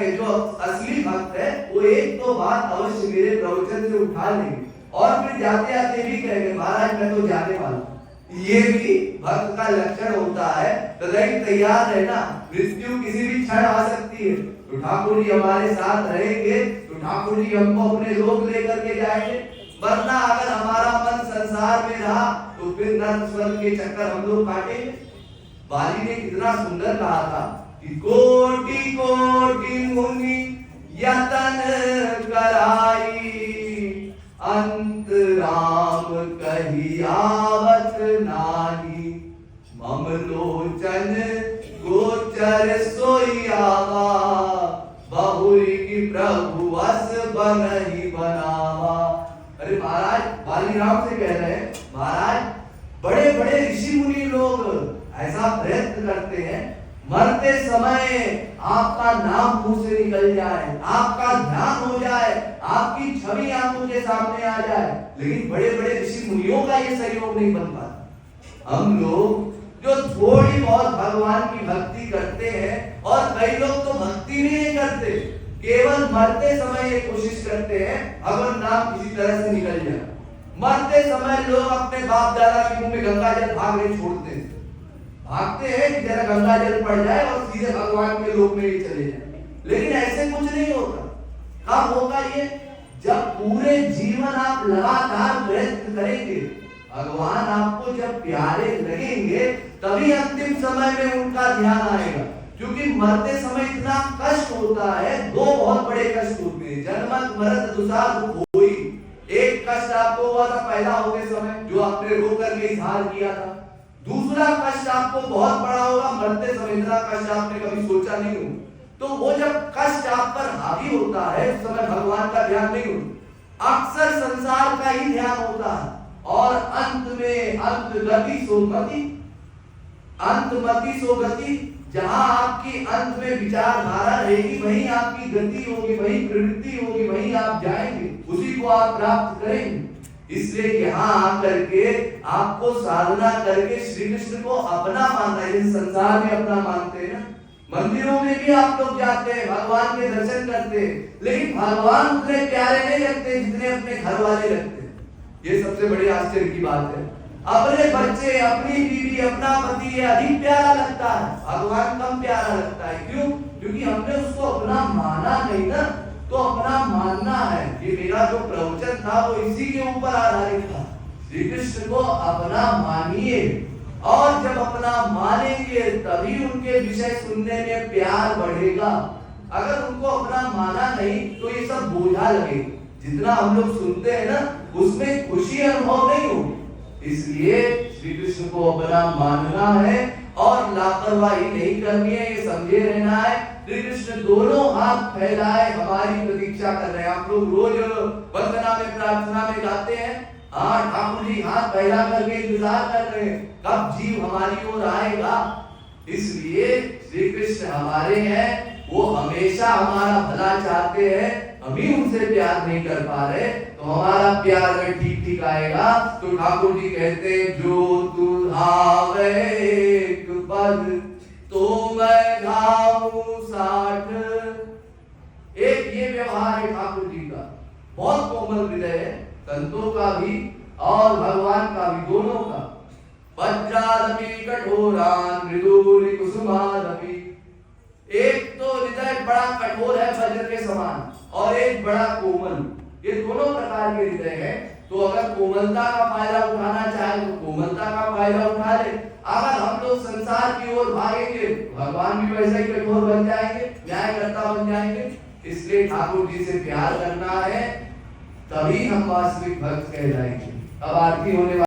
है, जो असली भक्त है, वो एक तो बात अवश्य मेरे प्रवचन से उठा लेंगे और फिर जाते आते भी कहेंगे महाराज मैं तो जाने वाला हूं। ये भी भक्त का लक्षण होता है। सदैव तैयार रहना, मृत्यु किसी भी क्षण आ सकती है। तो ठाकुर जी हमारे साथ रहेंगे तो ठाकुर जी हमको अपने लोक लेकर के जाएंगे। वरना अगर हमारा मन संसार में रहा तो फिर नर्क स्वर्ग के चक्कर हम लोग काटेंगे। बाली ने कितना सुंदर कहा था कि कोटि कोटि मुनि यतन कराई, अंत राम कही आवत नाही, मम लोचन गोचर सोई आवा, बहुरी की प्रभु अस बनहि बनावा। अरे महाराज बाली राम से कह रहे हैं, महाराज बड़े बड़े ऋषि मुनि लोग ऐसा प्रयत्न करते हैं मरते समय आपका नाम मुंह से निकल जाए, आपका ध्यान हो जाए, आपकी छवि आंखों के सामने आ जाए, लेकिन बड़े बड़े ऋषि मुनियों का ये सहयोग नहीं बन पाता। हम लोग जो थोड़ी बहुत भगवान की भक्ति करते हैं, और कई लोग तो भक्ति भी नहीं करते, केवल मरते समय ये कोशिश करते हैं भगवान नाम किसी तरह से निकल जाए। मरते समय लोग अपने बाप दादा के मुंह में गंगा जल भागने छोड़ते हैं, भागते हैं कि जरा गंगा जल पड़ जाए और सीधे भगवान के लोक में ही चले जाए। लेकिन ऐसे कुछ नहीं होता। कब होगा ये? जब पूरे जीवन आप लगातार प्रयत्न करेंगे, भगवान आपको जब प्यारे लगेंगे, तभी अंतिम समय में उनका ध्यान आएगा। क्योंकि मरते समय इतना कष्ट होता है, दो बहुत बड़े कष्ट होते हैं, जन्मत मरत दुसार दुख होई। एक कष्ट आपको हुआ था पैदा होते समय, जो आपने रो करके इजहार किया था। दूसरा कष्ट आपको बहुत बड़ा होगा मरते समय, इतना कष्ट आपने कभी सोचा नहीं हो। तो वो जब कष्ट आप पर हावी होता है, उस समय भगवान का ध्यान नहीं होता, अक्सर संसार का ही ध्यान होता है। और अंत में अंत गति सोगति, अंतमति सोगति, जहां आपकी अंत में विचारधारा रहेगी वहीं आपकी गति होगी, वहीं प्रवृत्ति होगी, वहीं आप जाएंगे, उसी को आप प्राप्त करेंगे। इसलिए यहाँ आकर के आपको साधना करके श्री कृष्ण को अपना मानना है। संसार में अपना मानते हैं ना, मंदिरों में भी आप लोग जाते हैं, भगवान के दर्शन करते हैं, लेकिन भगवान उतने प्यारे नहीं लगते जितने अपने घर वाले लगते हैं। ये सबसे बड़ी आश्चर्य की बात है। अपने बच्चे, अपनी बीवी, अपना पति ये अधिक प्यारा लगता है, भगवान कम प्यारा लगता है। क्यों? क्योंकि हमने उसको अपना माना नहीं ना। तो अपना मानना है, ये मेरा जो प्रवचन था वो इसी के ऊपर आधारित था। श्री कृष्ण को अपना मानिए, और जब अपना मानेंगे तभी उनके विषय सुनने में प्यार बढ़ेगा। अगर उनको अपना माना नहीं तो ये सब बोझा लगेगा। जितना हम लोग सुनते हैं ना, उसमें खुशी अनुभव नहीं होगी। इसलिए श्री कृष्ण को अपना मानना है और लापरवाही नहीं करनी है, ये समझे रहना है। श्री कृष्ण दोनों हाथ फैलाए हमारी प्रतीक्षा कर रहे हैं। आप लोग रोज वंदना में, प्रार्थना में गाते हैं, हाँ ठाकुर जी हाथ फैला करके इंतजार कर रहे हैं कब जीव हमारी ओर आएगा। इसलिए श्री कृष्ण हमारे हैं, वो हमेशा हमारा भला चाहते हैं, हम ही उनसे प्यार नहीं कर पा रहे। तो हमारा प्यार अगर ठीक ठीक आएगा तो ठाकुर जी कहते हैं, जो तू धावे एक पद तो मैं धाऊं 60। एक ये व्यवहार है ठाकुर जी का, बहुत कोमल हृदय है, संतों का भी और भगवान का भी, दोनों का। वज्रादपि कठोरान मृदुरि कुसुमादपि, एक तो हृदय बड़ा कठोर है वज्र के समान, और एक बड़ा कोमल, ये दोनों प्रकार के हृदय है। तो अगर कोमलता का फायदा उठाना चाहे तो कोमलता का फायदा उठा ले। अगर हम लोग संसार की ओर भागेंगे, भगवान भी वैसे ही कठोर बन जाएंगे, न्यायकर्ता बन जाएंगे। इसलिए ठाकुर जी से प्यार करना है, तभी हम वास्तविक भक्त कहलाएंगे। अब आरती होने